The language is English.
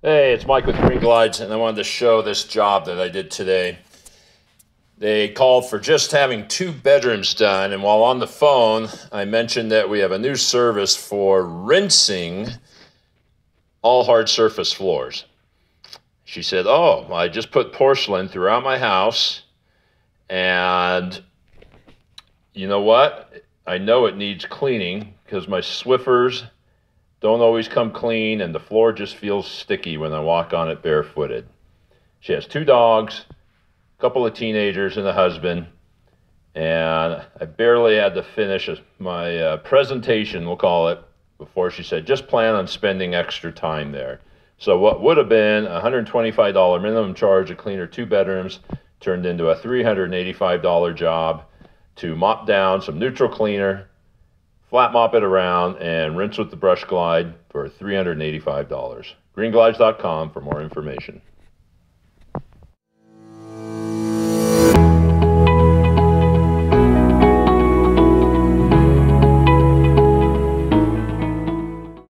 Hey, it's Mike with Green Glides, and I wanted to show this job that I did today. They called for just having 2 bedrooms done, and while on the phone, I mentioned that we have a new service for rinsing all hard surface floors. She said, "Oh, I just put porcelain throughout my house, and you know what? I know it needs cleaning because my Swiffers don't always come clean, and the floor just feels sticky when I walk on it barefooted." She has 2 dogs, a couple of teenagers, and a husband. And I barely had to finish my presentation, we'll call it, before she said, just plan on spending extra time there. So what would have been a $125 minimum charge to clean her 2 bedrooms turned into a $385 job to mop down some neutral cleaner, flat mop it around, and rinse with the brush glide for $385. Greenglides.com for more information.